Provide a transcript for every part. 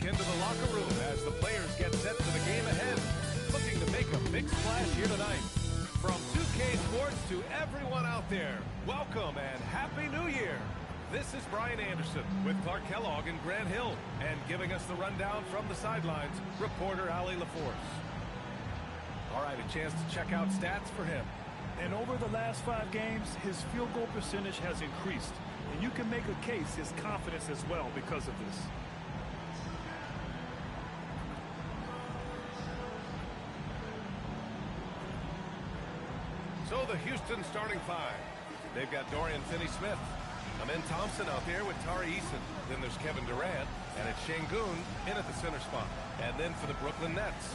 into the locker room as the players get set for the game ahead. Looking to make a big splash here tonight. From 2K Sports to everyone out there, welcome and Happy New Year. This is Brian Anderson with Clark Kellogg and Grant Hill. And giving us the rundown from the sidelines, reporter Ali LaForce. All right, a chance to check out stats for him. And over the last 5 games, his field goal percentage has increased. And you can make a case his confidence as well because of this. So the Houston starting 5. They've got Dorian Finney-Smith. Amen Thompson out there with Tari Eason. Then there's Kevin Durant. And it's Şengün in at the center spot. And then for the Brooklyn Nets,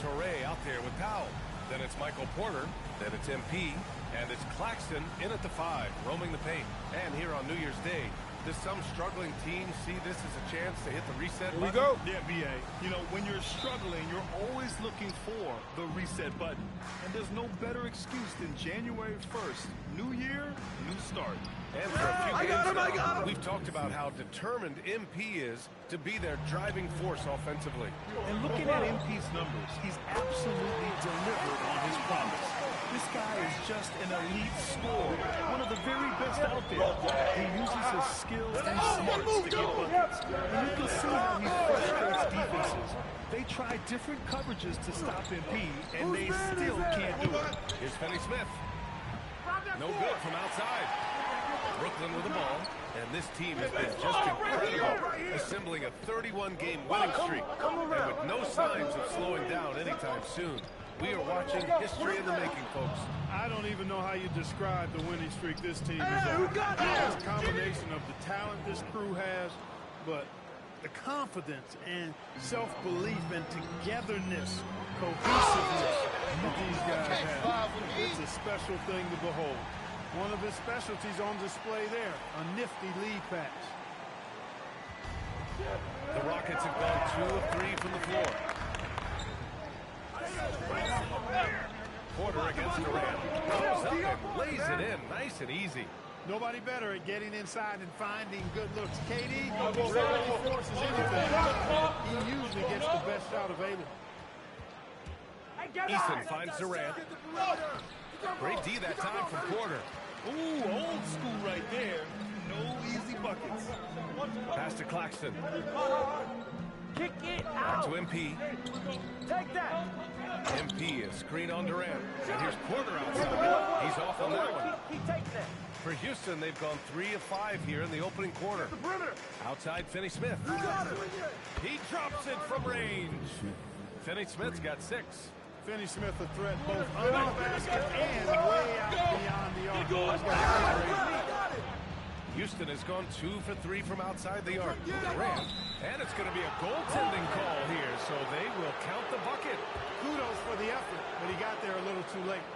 Toure out there with Powell. Then it's Michael Porter. Then it's MP. And it's Claxton in at the 5, roaming the paint. And here on New Year's Day, does some struggling team see this as a chance to hit the reset button? Here we go. Yeah, BA. You know, when you're struggling, you're always looking for the reset button. And there's no better excuse than January 1st. New year, new start. And for a few games now, we've talked about how determined MP is to be their driving force offensively. And looking at MP's numbers, he's absolutely delivered on his promise. This guy is just an elite scorer, one of the very best out there. He uses his skills and smarts to get buckets. And you can see how he frustrates defenses. They try different coverages to stop MP, and they still can't do it. Here's Finney-Smith. No good from outside. Brooklyn with the ball, and this team has been just incredible, assembling a 31-game winning streak, and with no signs of slowing down anytime soon. We are watching history in the making, folks. I don't even know how you describe the winning streak this team is on. It's a combination of the talent this crew has, but the confidence and self-belief and togetherness, cohesiveness that these guys have. It's a special thing to behold. One of his specialties on display there, a nifty lead pass. The Rockets have gone 2 of 3 from the floor. Porter against Durant. Goes up and lays it in, nice and easy. Nobody better at getting inside and finding good looks. KD rarely forces anything. He usually gets the best shot available. Eason finds Durant. Great D that time from Porter. Ooh, old school right there. No easy buckets. Pass to Claxton. Kick it Back out. to MP. Take that. MP is screen on Durant. And here's Porter outside. He's off on that one. He takes that. For Houston, they've gone 3 of 5 here in the opening quarter. Outside Finney-Smith. He drops it from range. Finney-Smith's got 6. Finney-Smith a threat both under the basket and way out beyond the arc. Houston has gone 2 for 3 from outside the arc. Durant. And it's going to be a goaltending call here, so they will count the bucket. Kudos for the effort, but he got there a little too late.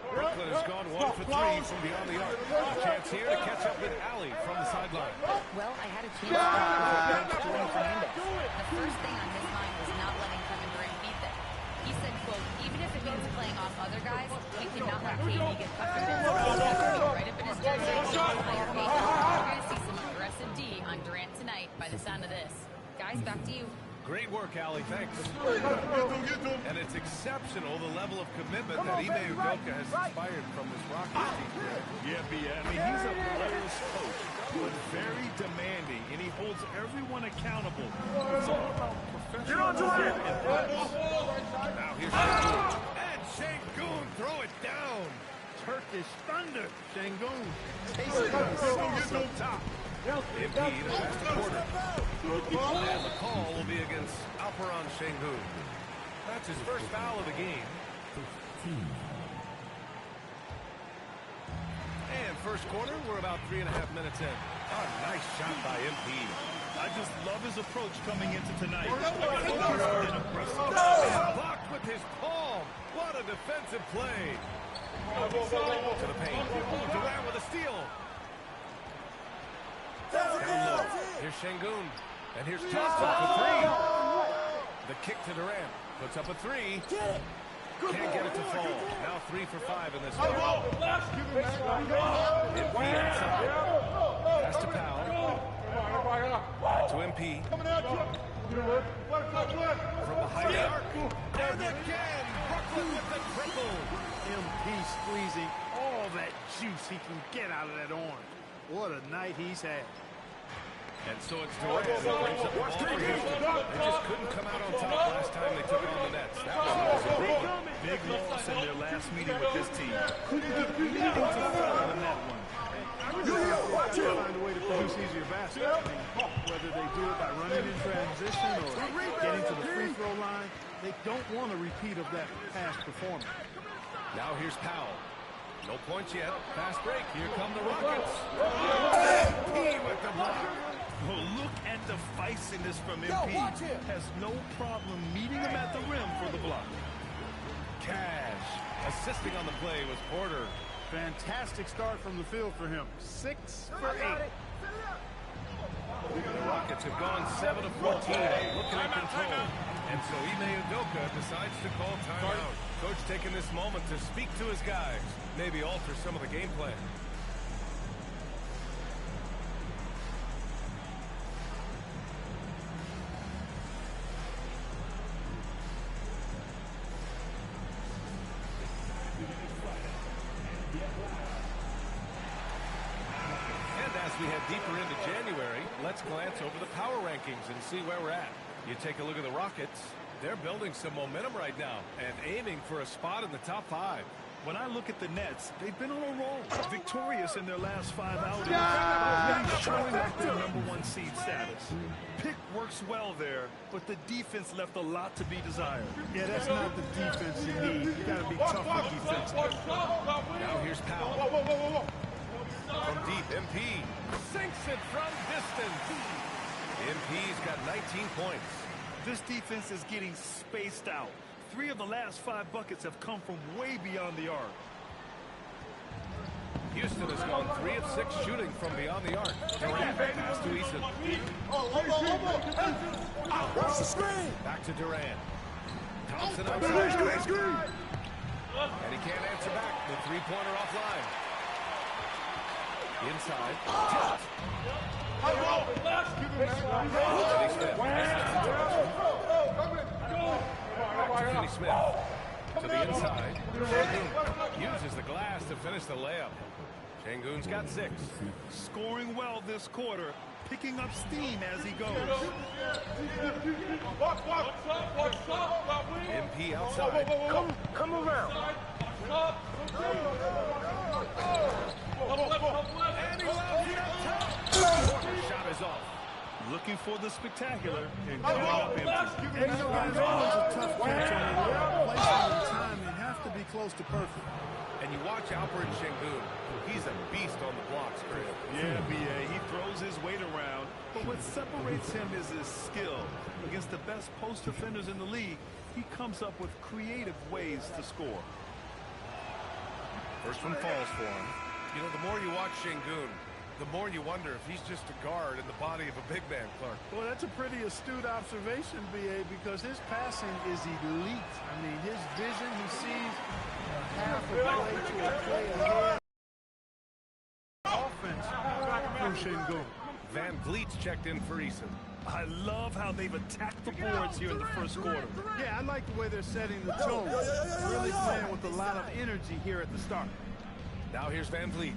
Brooklyn has gone 1 for 3 from beyond the arc. A chance here to catch up with Ali from the sideline. Well, I had a chance to bench Jordan Fernandez. The first thing on his mind was not letting Kevin Durant beat them. He said, quote, even if it means playing off other guys, we cannot let KD get comfortable. Right up in his jersey, player KD. We're going to see some aggressive D on Durant tonight by the sound of this. Guys, back to you. Great work, Ali. Thanks. And it's exceptional the level of commitment that Ime Udoka has inspired from this Rockets team. Yeah, B. I mean, he's a player's coach, but very demanding, and he holds everyone accountable. It's all about professionalism and practice. Now here's Şengün. And Şengün throw it down. Turkish thunder. Şengün. Sauce up top. MP the pass to Porter. And the call will be against Alperen Şengün. That's his first foul of the game. And first quarter, we're about 3.5 minutes in. A nice shot by MP. I just love his approach coming into tonight. And blocked with his palm. What a defensive play. To the paint. Durant with a steal. Down low. Here's Şengün. And here's Thompson for 3. The kick to Durant. Puts up a 3. Can't get it to fall. Now 3 for 5 in this one. MP inside. Pass to Powell. Back to MP. From behind the arc. And again, Brooklyn with the triple. MP squeezing all that juice he can get out of that arm. What a night he's had. And so it's Durant who brings up the ball for Houston. They just couldn't come out on top last time they took on the Nets. That was a big loss in their last meeting with this team. Couldn't get anything to fall in that one. Watch it. Find a way to produce easier baskets. I mean, whether they do it by running in transition or getting to the free throw line, they don't want a repeat of that past performance. Now here's Powell. No points yet. Fast break. Here come the Rockets. MP with the block. Oh, look at the feistiness from MP. Has no problem meeting him at the rim for the block. Cash. Assisting on the play was Porter. Fantastic start from the field for him. 6 for 8. The Rockets have gone 7 of 14, looking in control. And so Ime Udoka decides to call timeout. Coach taking this moment to speak to his guys, maybe alter some of the game plan. As we head deeper into January, let's glance over the power rankings and see where we're at. You take a look at the Rockets. They're building some momentum right now and aiming for a spot in the top 5. When I look at the Nets, they've been on a roll, victorious in their last 5 outings, really showing up their #1 seed status. Pick works well there, but the defense left a lot to be desired. Yeah, that's not the defense you need. You got to be tough on defense. Now here's Powell. From deep, MP sinks it from distance. MP's got 19 points. This defense is getting spaced out. 3 of the last 5 buckets have come from way beyond the arc. Houston has gone 3 of 6 shooting from beyond the arc. Durant pass to Eason. Watch the screen. Back to Durant. Thompson outside. And he can't answer back. The three-pointer offline. Inside. Tipped. Finney Smith to the inside. Şengün uses the glass to finish the layup. Şengün's got 6. Scoring well this quarter, picking up steam as he goes. MP outside. Come around. And he loves it up top. Shot is off. Looking for the spectacular and coming up empty. And you know, guys, always a tough catch on the rim. Placement and timing have to be close to perfect. And you watch Alperen Şengün. He's a beast on the blocks, Chris. Yeah, BA. He throws his weight around, but what separates him is his skill. Against the best post defenders in the league, he comes up with creative ways to score. First one falls for him. You know, the more you watch Şengün, the more you wonder if he's just a guard in the body of a big man, Clark. Well, that's a pretty astute observation, B.A., because his passing is elite. I mean, his vision, he sees half a play to a play ahead. Offense from Şengün. Van Vliet's checked in for Eason. I love how they've attacked the boards here in the first quarter. Yeah, I like the way they're setting the tone. Really playing with a lot of energy here at the start. Now here's Van Vliet.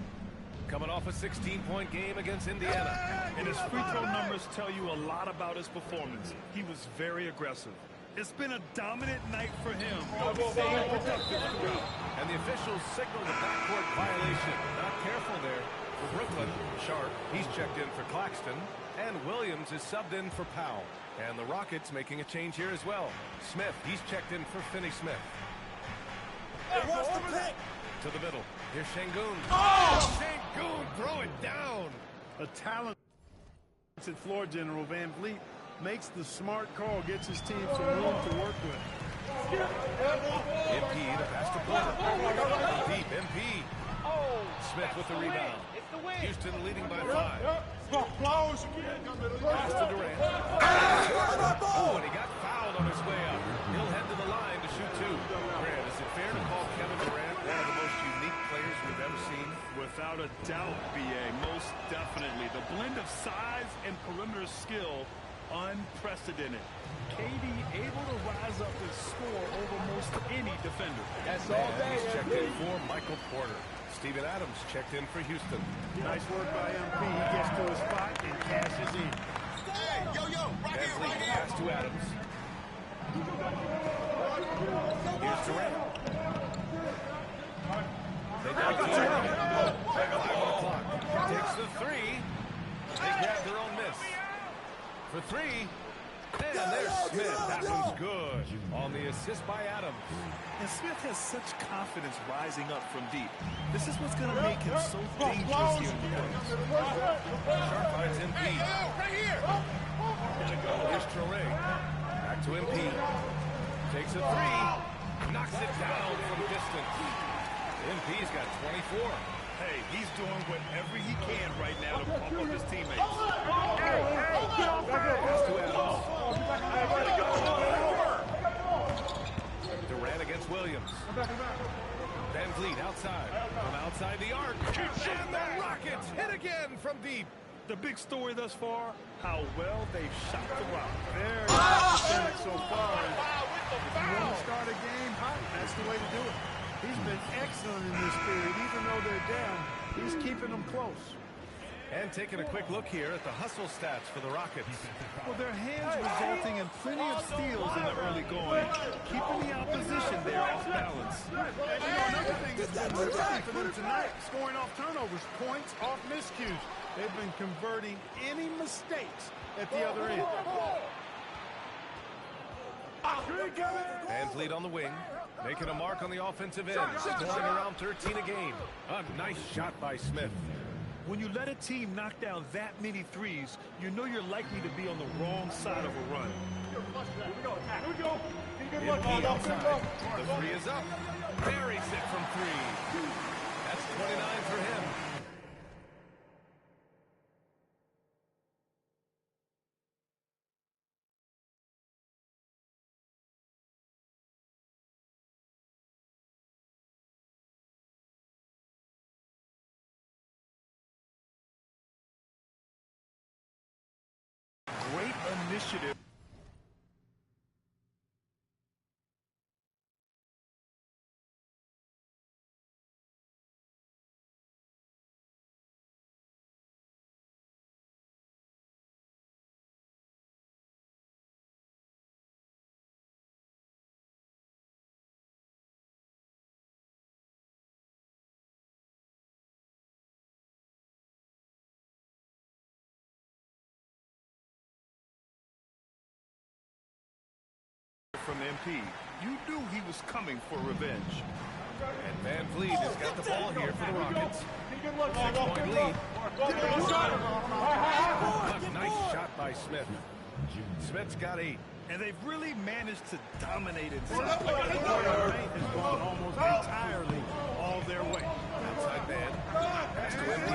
Coming off a 16-point game against Indiana. And his free throw numbers tell you a lot about his performance. He was very aggressive. It's been a dominant night for him. Staying productive throughout. And the officials signaled a backcourt violation. Not careful there for Brooklyn. Sharp, he's checked in for Claxton. And Williams is subbed in for Powell. And the Rockets making a change here as well. Smith, he's checked in for Finney Smith. To the middle. Here's Şengün. Oh! Şengün, throw it down. A talented floor general, Van Vliet, makes the smart call, gets his team some room to work with. MP, the pass to Porter. Deep, MP. Smith with the rebound. Houston leading by 5. Pass to Durant. Oh, and he got fouled on his way up. He'll head to the line to shoot 2. Grant, is it fair to call Kevin Durant one of the most unique players we've ever seen? Without a doubt, BA, most definitely. The blend of size and perimeter skill, unprecedented. KD able to rise up and score over most any defender. That's all day. He's checked in for Michael Porter. Steven Adams checked in for Houston. Nice work by MP. He gets to his spot and cashes in. Hey, yo, right here, right here. Pass to Adams. Here's Durant. They got the 5 on the clock. Takes the 3. They grab their own miss. For 3. And there's Smith. That one's good. On the assist by Adams. And Smith has such confidence rising up from deep. This is what's going to make him so dangerous here in the post. Sharp finds MP. Right here. Here's Traoré. Back to MP. Takes a 3. Knocks it down from distance. MP's got 24. Hey, he's doing whatever he can right now to pump up his teammates. Pass to Adams. Durant against Williams. Van Vliet outside. From outside the arc. And the Rockets hit again from deep. The big story thus far, how well they've shot the rock. Very pathetic so far. If you want to start a game hot, that's the way to do it. He's been excellent in this period. Even though they're down, he's keeping them close. And taking a quick look here at the hustle stats for the Rockets. Well, their hands resulting in plenty of steals in the early going, keeping the opposition there off balance. And you know, another thing that's been really for them tonight, scoring off turnovers, points off miscues. They've been converting any mistakes at the other end. Van Vliet on the wing, making a mark on the offensive end, scoring around 13 a game. A nice shot by Smith. When you let a team knock down that many threes, you know you're likely to be on the wrong side of a run. MP outside. The 3 is up. Buries it from 3. That's 29 for him. Great initiative. From MP. You knew he was coming for revenge. And Van Vliet has got the ball here for the Rockets. 6-point lead. A nice shot by Smith. Smith's got 8. And they've really managed to dominate inside. The paint has gone almost entirely all their way. Outside man. Pass to MP.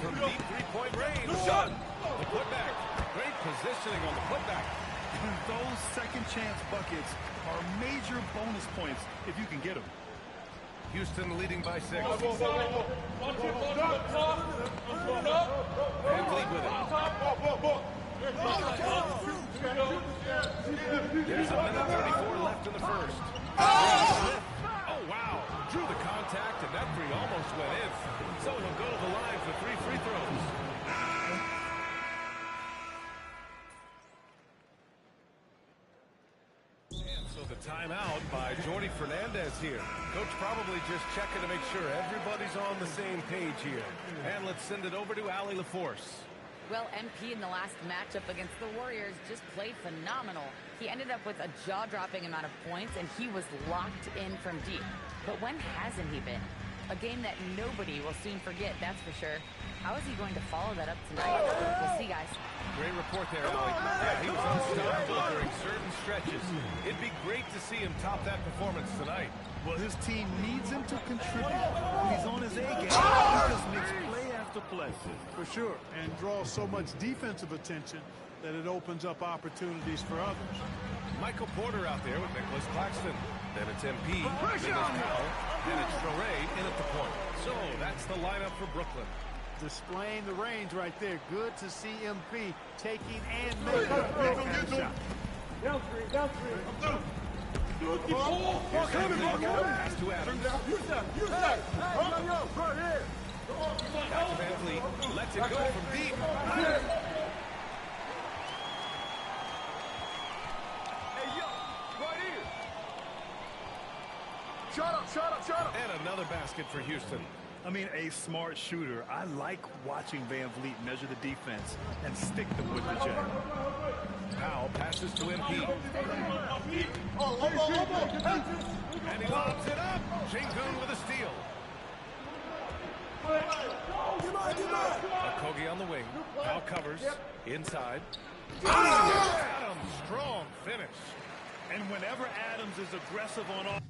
From deep 3-point range. Shot. The putback. Great positioning on the putback. Those second chance buckets are major bonus points if you can get them. Heuston leading by 6. Van Vliet with it. There's a minute 34 left in the first. Oh, wow. Drew the contact, and that 3 almost went in. So he'll go to the line for 3 free throws. Timeout by Jordi Fernandez here. Coach probably just checking to make sure everybody's on the same page here. And let's send it over to Allie LaForce. Well, MP in the last matchup against the Warriors just played phenomenal. He ended up with a jaw-dropping amount of points, and he was locked in from deep. But when hasn't he been? A game that nobody will soon forget, that's for sure. How is he going to follow that up tonight? We'll see, guys. Great report there, Allie. Yeah, he was unstoppable during certain stretches. It'd be great to see him top that performance tonight. Well, his team needs him to contribute. When he's on his A game, he just makes play after play. For sure, and draws so much defensive attention that it opens up opportunities for others. Michael Porter out there with Nicholas Claxton. Then it's MP. Then there's Powell. And it's Traore in at the point. So that's the lineup for Brooklyn. Displaying the range right there. Good to see MP taking and making a big shot. Down three, down three. Here's pass to Adams. Back to Van Vliet. Lets it go from deep. Shut up. And another basket for Houston. I mean, a smart shooter. I like watching Van Vliet measure the defense and stick them with the jab. Powell passes to MP. And he lobs it up. Şengün with a steal. Okogie on the wing. Powell covers. Inside. Adams, strong finish. And whenever Adams is aggressive on offense,